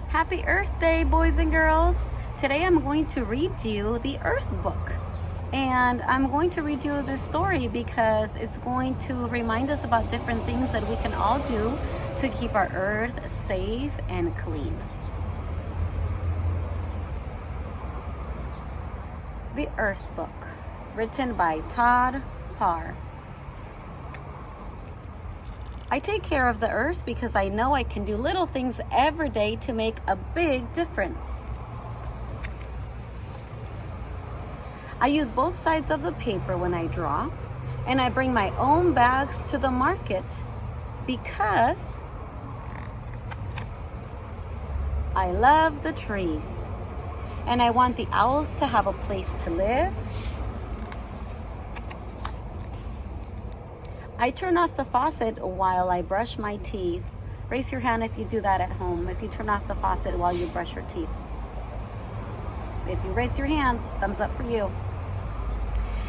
Happy Earth Day, boys and girls. Today I'm going to read you the Earth book. And I'm going to read you this story because it's going to remind us about different things that we can all do to keep our earth safe and clean. The Earth book, written by Todd Parr. I take care of the earth because I know I can do little things every day to make a big difference. I use both sides of the paper when I draw, and I bring my own bags to the market because I love the trees, and I want the owls to have a place to live. I turn off the faucet while I brush my teeth. Raise your hand if you do that at home, if you turn off the faucet while you brush your teeth. If you raise your hand, thumbs up for you.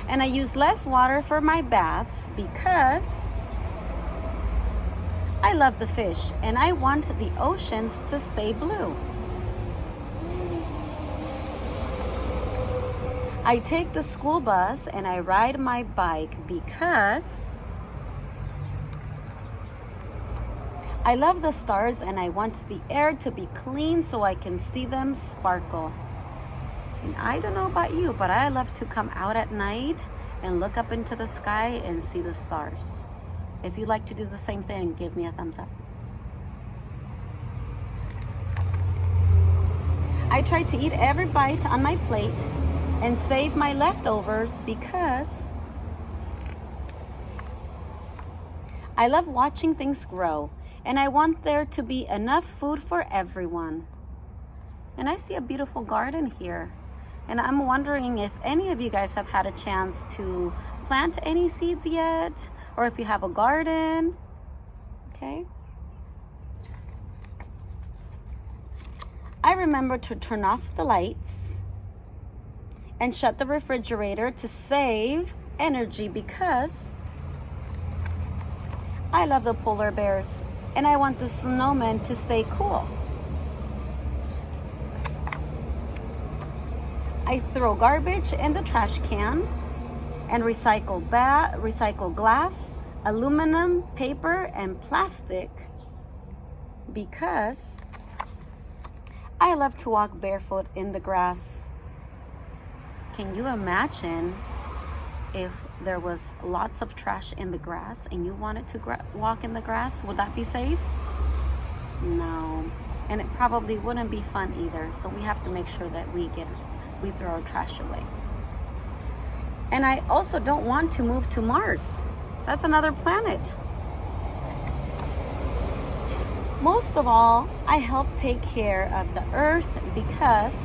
And I use less water for my baths because I love the fish and I want the oceans to stay blue. I take the school bus and I ride my bike because I love the stars and I want the air to be clean so I can see them sparkle. And I don't know about you, but I love to come out at night and look up into the sky and see the stars. If you like to do the same thing, give me a thumbs up. I try to eat every bite on my plate and save my leftovers because I love watching things grow. And I want there to be enough food for everyone. And I see a beautiful garden here. And I'm wondering if any of you guys have had a chance to plant any seeds yet, or if you have a garden, okay? I remember to turn off the lights and shut the refrigerator to save energy because I love the polar bears. And I want the snowmen to stay cool. I throw garbage in the trash can and recycle glass, aluminum, paper, and plastic because I love to walk barefoot in the grass. Can you imagine if there was lots of trash in the grass and you wanted to walk in the grass? Would that be safe? No. And it probably wouldn't be fun either. So we have to make sure that we throw our trash away. And I also don't want to move to Mars. That's another planet. Most of all, I help take care of the earth because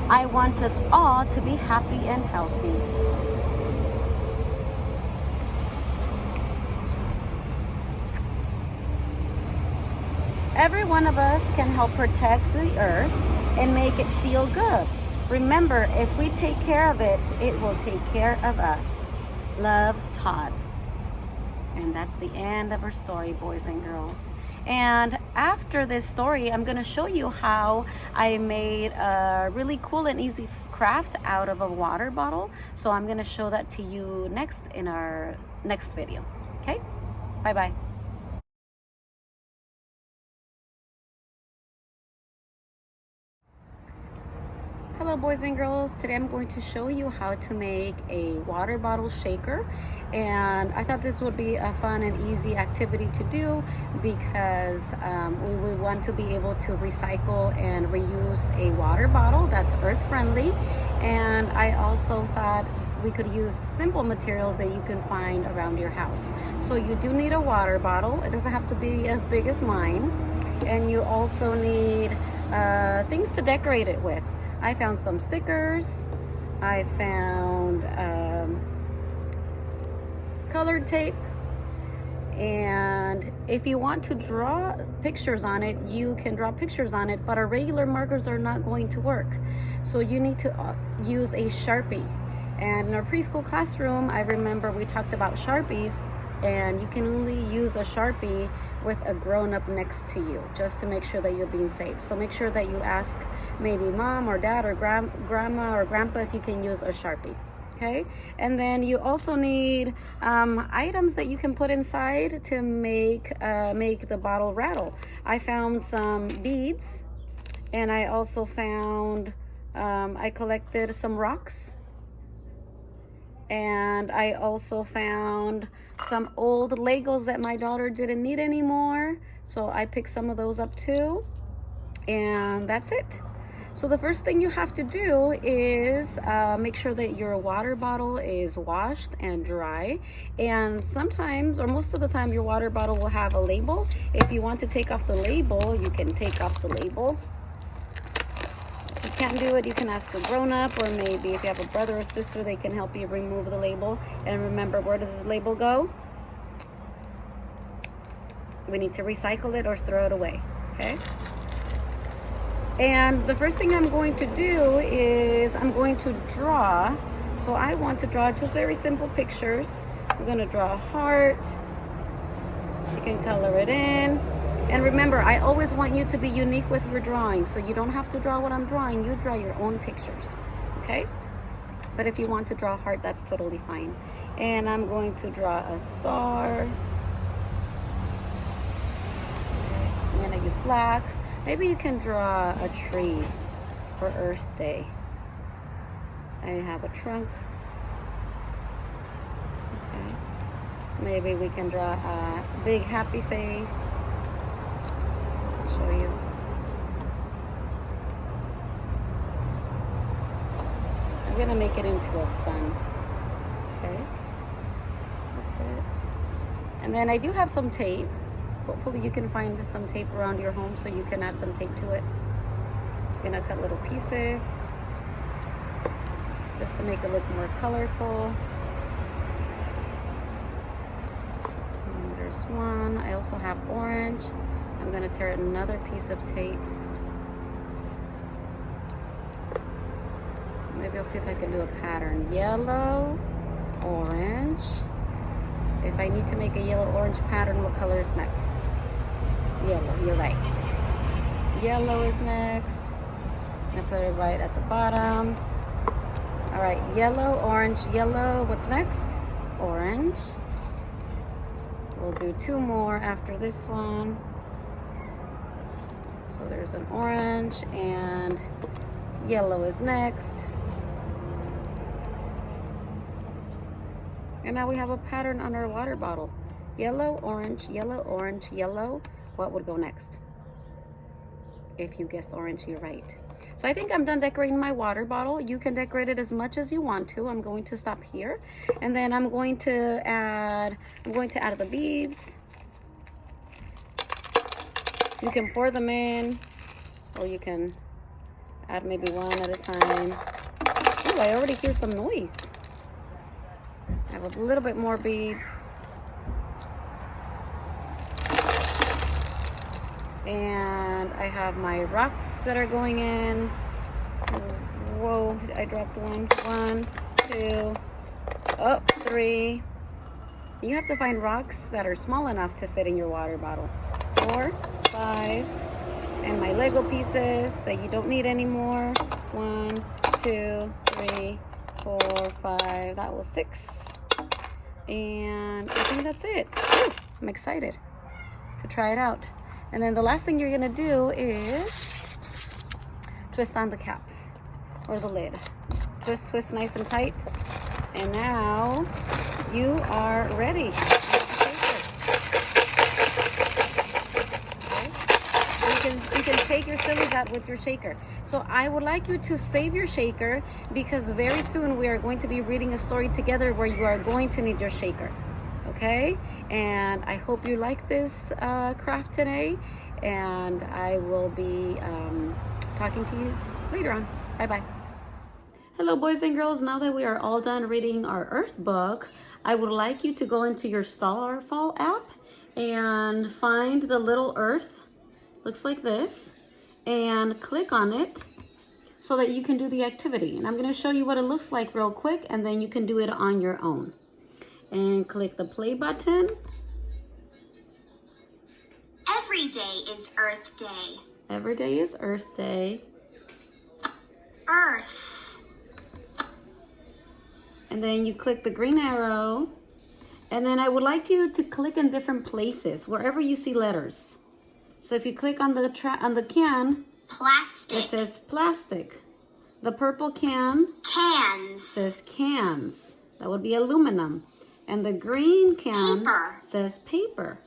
I want us all to be happy and healthy. Every one of us can help protect the earth and make it feel good. Remember, if we take care of it, it will take care of us. Love, Todd. And that's the end of our story, boys and girls. And after this story, I'm going to show you how I made a really cool and easy craft out of a water bottle. So I'm going to show that to you next in our next video. Okay? Bye-bye. Hello boys and girls, today I'm going to show you how to make a water bottle shaker, and I thought this would be a fun and easy activity to do because we want to be able to recycle and reuse a water bottle that's earth friendly, and I also thought we could use simple materials that you can find around your house. So you do need a water bottle. It doesn't have to be as big as mine, and you also need things to decorate it with. I found some stickers. I found colored tape. And if you want to draw pictures on it, you can draw pictures on it, but our regular markers are not going to work. So you need to use a Sharpie. And in our preschool classroom, I remember we talked about Sharpies, And you can only use a Sharpie with a grown-up next to you, just to make sure that you're being safe. So make sure that you ask maybe mom or dad or grandma or grandpa if you can use a Sharpie. Okay, and then you also need items that you can put inside to make the bottle rattle. I found some beads, and I also found I collected some rocks, and I also found some old Legos that my daughter didn't need anymore, so I picked some of those up too, and that's it. So the first thing you have to do is make sure that your water bottle is washed and dry. And sometimes, or most of the time, your water bottle will have a label. If you want to take off the label, you can take off the label. If you can't do it, you can ask a grown-up, or maybe if you have a brother or sister, they can help you remove the label. And remember, where does this label go? We need to recycle it or throw it away, okay? And the first thing I'm going to do is I'm going to draw. So I want to draw just very simple pictures. I'm going to draw a heart. You can color it in. And remember, I always want you to be unique with your drawing. So you don't have to draw what I'm drawing. You draw your own pictures, okay? But if you want to draw a heart, that's totally fine. And I'm going to draw a star. I'm going to use black. Maybe you can draw a tree for Earth Day. I have a trunk. Okay. Maybe we can draw a big happy face. I'll show you. I'm gonna make it into a sun. Okay. That's it. And then I do have some tape. Hopefully you can find some tape around your home so you can add some tape to it. I'm gonna cut little pieces just to make it look more colorful. And there's one. I also have orange. I'm gonna tear another piece of tape. Maybe I'll see if I can do a pattern. Yellow, orange. If I need to make a yellow-orange pattern, what color is next? Yellow, you're right. Yellow is next. I'm gonna put it right at the bottom. All right, yellow, orange, yellow. What's next? Orange. We'll do two more after this one. So there's an orange, and yellow is next. And now we have a pattern on our water bottle. Yellow, orange, yellow, orange, yellow. What would go next? If you guessed orange, you're right. So I think I'm done decorating my water bottle. You can decorate it as much as you want to. I'm going to stop here. And then I'm going to add the beads. You can pour them in, or you can add maybe one at a time. Oh, I already hear some noise. I have a little bit more beads. And I have my rocks that are going in. Whoa, I dropped one. 1, 2, oh, 3. You have to find rocks that are small enough to fit in your water bottle. 4, 5. And my Lego pieces that you don't need anymore. 1, 2, 3, 4, 5. That was 6. And I think that's it. Whew, I'm excited to try it out. And then the last thing you're gonna do is twist on the cap or the lid. Twist, twist nice and tight. And now you are ready. You can shake your sillies out with your shaker. So I would like you to save your shaker, because very soon we are going to be reading a story together where you are going to need your shaker. Okay? And I hope you like this craft today, and I will be talking to you later on. Bye-bye. Hello, boys and girls. Now that we are all done reading our Earth book, I would like you to go into your Starfall app and find the little Earth. Looks like this, and click on it so that you can do the activity. And I'm going to show you what it looks like real quick, and then you can do it on your own. and click the play button. Every day is Earth Day. Every day is Earth Day. Earth. And then you click the green arrow. And then I would like you to click in different places, wherever you see letters. So if you click on the can, Plastic. it says plastic. The purple can Cans. says cans. That would be aluminum. And the green can Paper. says paper.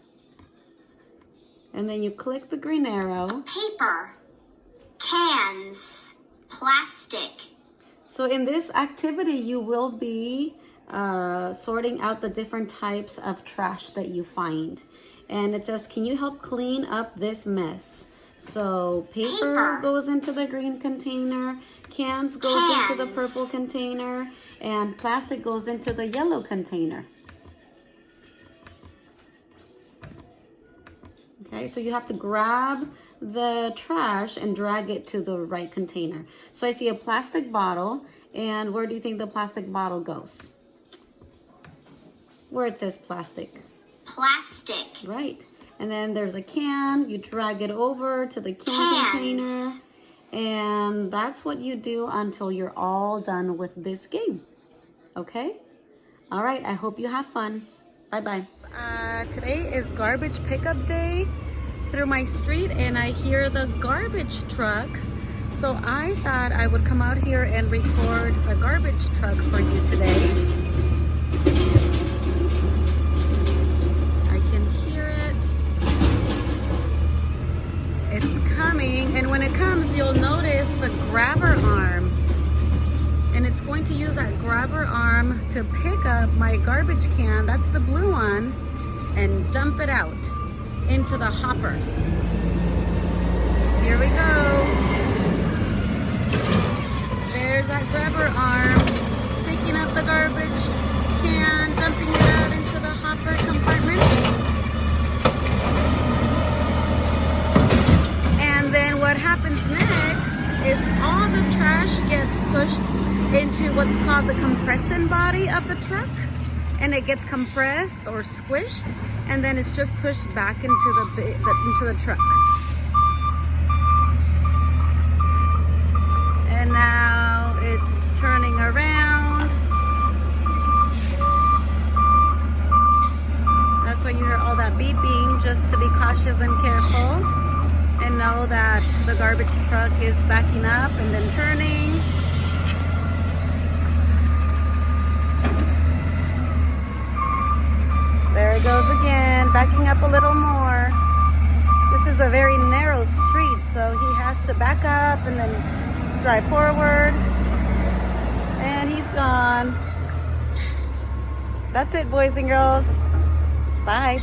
And then you click the green arrow. Paper. Cans. Plastic. So in this activity, you will be sorting out the different types of trash that you find. And it says, can you help clean up this mess? So paper goes into the green container, cans goes into the purple container, and plastic goes into the yellow container. Okay, so you have to grab the trash and drag it to the right container. So I see a plastic bottle, and where do you think the plastic bottle goes? Where it says plastic. Plastic. Right. And then there's a can. You drag it over to the can container. And that's what you do until you're all done with this game. Okay? All right. I hope you have fun. Bye-bye. Today is garbage pickup day through my street, and I hear the garbage truck. So I thought I would come out here and record the garbage truck for you today. I can hear it. It's coming, and when it comes, you'll notice the grabber arm. And it's going to use that grabber arm to pick up my garbage can, that's the blue one, and dump it out into the hopper. Here we go. There's that grabber arm picking up the garbage can, dumping it out into the hopper compartment. And then what happens next is all the trash gets pushed into what's called the compression body of the truck, and it gets compressed or squished, and then it's just pushed back into the truck. And now it's turning around. That's why you hear all that beeping, just to be cautious and careful, and know that the garbage truck is backing up and then turning. There it goes again, backing up a little more. This is a very narrow street, so he has to back up and then drive forward. And he's gone. That's it, boys and girls. Bye.